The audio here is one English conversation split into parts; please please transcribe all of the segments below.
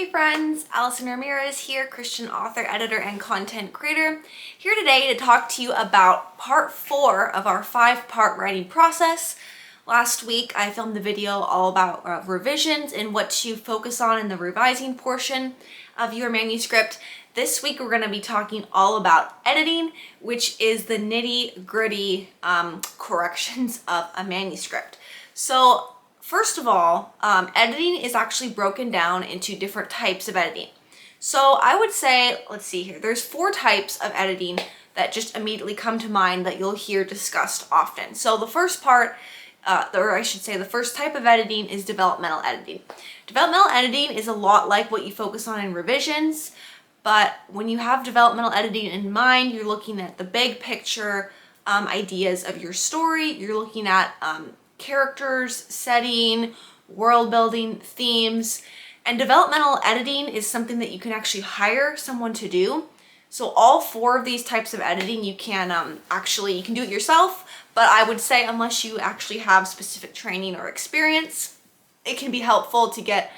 Hey friends, Allison Ramirez here, Christian author, editor, and content creator, here today to talk to you about part 4 of our 5-part writing process. Last week I filmed a video all about revisions and what to focus on in the revising portion of your manuscript. This week we're going to be talking all about editing, which is the nitty-gritty corrections of a manuscript. So first of all, editing is actually broken down into different types of editing. So I would say, let's see here, there's 4 types of editing that just immediately come to mind that you'll hear discussed often. So the first part, or I should say the first type of editing is developmental editing. Developmental editing is a lot like what you focus on in revisions, but when you have developmental editing in mind, you're looking at the big picture ideas of your story. You're looking at characters, setting, world building, themes, and developmental editing is something that you can actually hire someone to do. So all 4 of these types of editing you can you can do it yourself, but I would say unless you actually have specific training or experience, it can be helpful to get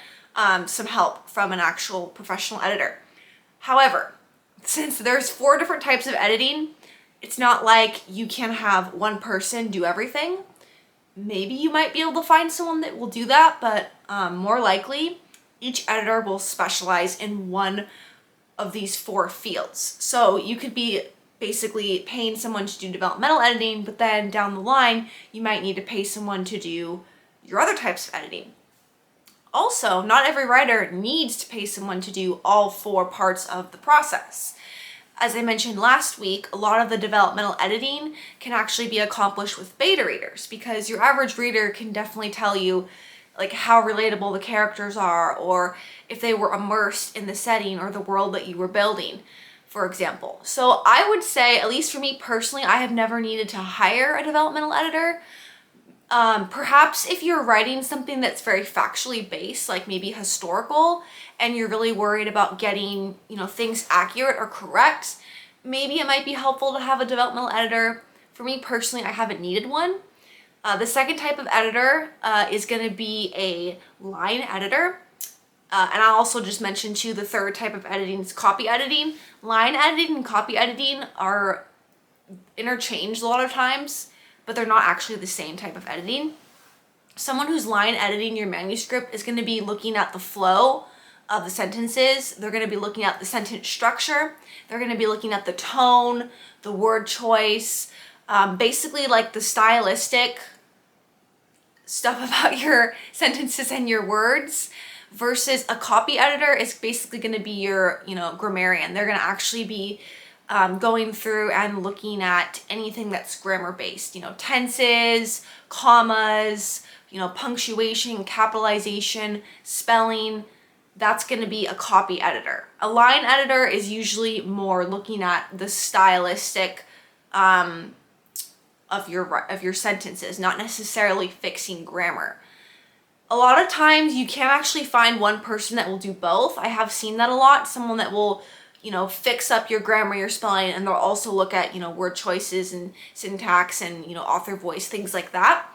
some help from an actual professional editor. However, since there's 4 different types of editing, it's not like you can have one person do everything. Maybe you might be able to find someone that will do that, but more likely, each editor will specialize in one of these 4 fields. So you could be basically paying someone to do developmental editing, but then down the line, you might need to pay someone to do your other types of editing. Also, not every writer needs to pay someone to do all 4 parts of the process. As I mentioned last week, a lot of the developmental editing can actually be accomplished with beta readers, because your average reader can definitely tell you like how relatable the characters are, or if they were immersed in the setting or the world that you were building, for example. So I would say, at least for me personally, I have never needed to hire a developmental editor. Perhaps if you're writing something that's very factually based, like maybe historical, and you're really worried about getting, things accurate or correct, maybe it might be helpful to have a developmental editor. For me personally, I haven't needed one. The second type of editor is going to be a line editor. And I also just mentioned too, the third type of editing is copy editing. Line editing and copy editing are interchanged a lot of times, but they're not actually the same type of editing. Someone who's line editing your manuscript is going to be looking at the flow of the sentences. They're going to be looking at the sentence structure. They're going to be looking at the tone, the word choice, basically like the stylistic stuff about your sentences and your words. Versus a copy editor is basically going to be your, grammarian. They're going to actually be going through and looking at anything that's grammar based, tenses, commas, punctuation, capitalization, spelling. That's going to be a copy editor. A line editor is usually more looking at the stylistic of your sentences, not necessarily fixing grammar. A lot of times you can actually find one person that will do both. I have seen that a lot. Someone that will fix up your grammar, your spelling, and they'll also look at, word choices and syntax and, author voice, things like that.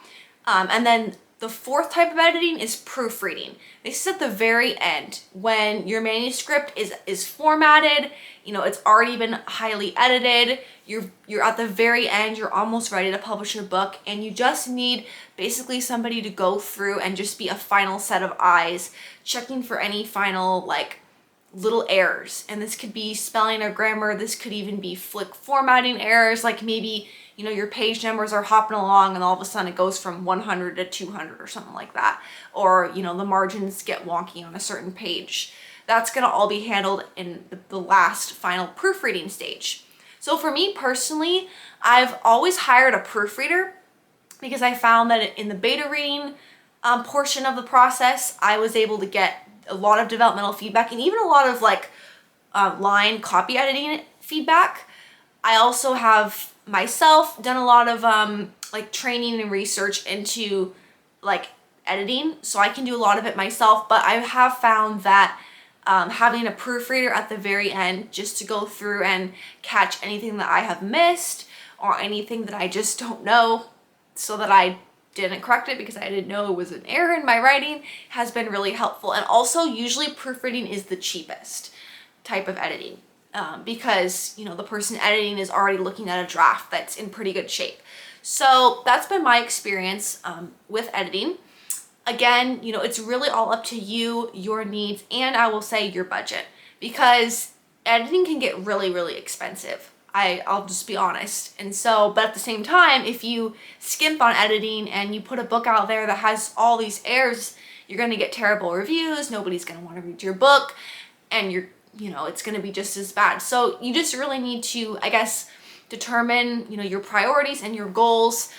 And then the 4th type of editing is proofreading. This is at the very end when your manuscript is formatted, it's already been highly edited, you're at the very end, you're almost ready to publish your book, and you just need basically somebody to go through and just be a final set of eyes, checking for any final little errors. And this could be spelling or grammar. This could even be flick formatting errors, like maybe your page numbers are hopping along and all of a sudden it goes from 100 to 200 or something like that, or the margins get wonky on a certain page. That's going to all be handled in the last final proofreading stage. So for me personally, I've always hired a proofreader because I found that in the beta reading portion of the process, I was able to get a lot of developmental feedback and even a lot of line copy editing feedback. I also have myself done a lot of training and research into editing, so I can do a lot of it myself, but I have found that having a proofreader at the very end just to go through and catch anything that I have missed or anything that I just don't know so that I didn't correct it because I didn't know it was an error in my writing has been really helpful. And also usually proofreading is the cheapest type of editing because, you know, the person editing is already looking at a draft that's in pretty good shape. So that's been my experience with editing. Again, you know, it's really all up to you, your needs, and I will say your budget, because editing can get really, really expensive. I'll just be honest. And so, but at the same time, if you skimp on editing and you put a book out there that has all these errors, you're going to get terrible reviews. Nobody's going to want to read your book, and you know, it's going to be just as bad. So you just really need to, I guess, determine, you know, your priorities and your goals.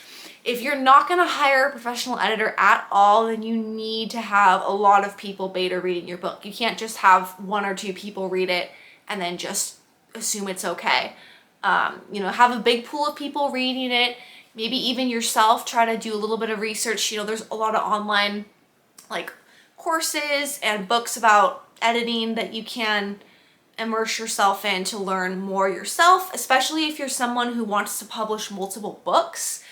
If you're not going to hire a professional editor at all, then you need to have a lot of people beta reading your book. You can't just have 1 or 2 people read it and then just assume it's okay. You know, have a big pool of people reading it. Maybe even yourself, try to do a little bit of research. You know, there's a lot of online like courses and books about editing that you can immerse yourself in to learn more yourself, especially if you're someone who wants to publish multiple books.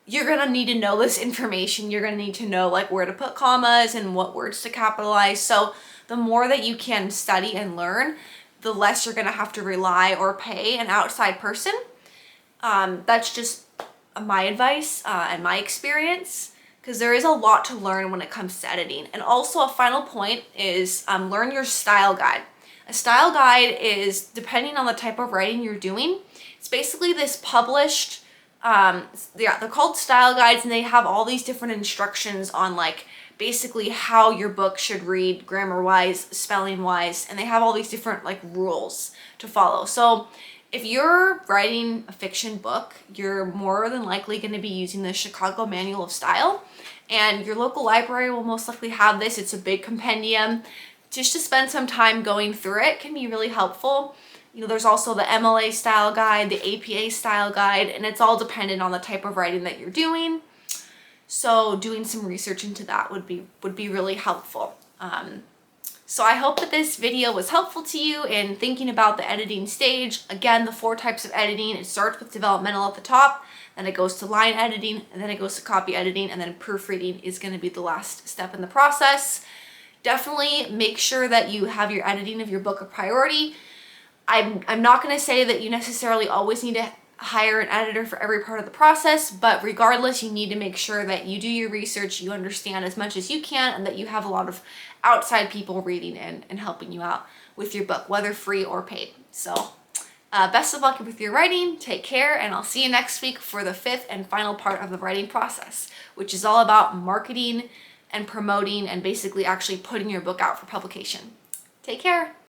You're going to need to know this information. You're going to need to know like where to put commas and what words to capitalize. So the more that you can study and learn, the less you're going to have to rely or pay an outside person. That's just my advice and my experience, because there is a lot to learn when it comes to editing. And also a final point is learn your style guide. A style guide is, depending on the type of writing you're doing, it's basically this published, they're called style guides, and they have all these different instructions on like basically how your book should read grammar-wise, spelling-wise, and they have all these different like rules to follow. So if you're writing a fiction book, you're more than likely going to be using the Chicago Manual of Style, and your local library will most likely have this. It's a big compendium. Just to spend some time going through it can be really helpful. You know, there's also the MLA style guide, the APA style guide, and it's all dependent on the type of writing that you're doing. So doing some research into that would be really helpful. So I hope that this video was helpful to you in thinking about the editing stage. Again, the 4 types of editing. It starts with developmental at the top, then it goes to line editing, and then it goes to copy editing, and then proofreading is going to be the last step in the process. Definitely make sure that you have your editing of your book a priority. I'm not going to say that you necessarily always need to hire an editor for every part of the process, but regardless, you need to make sure that you do your research, you understand as much as you can, and that you have a lot of outside people reading and helping you out with your book, whether free or paid. So best of luck with your writing, take care, and I'll see you next week for the 5th and final part of the writing process, which is all about marketing and promoting and basically actually putting your book out for publication. Take care.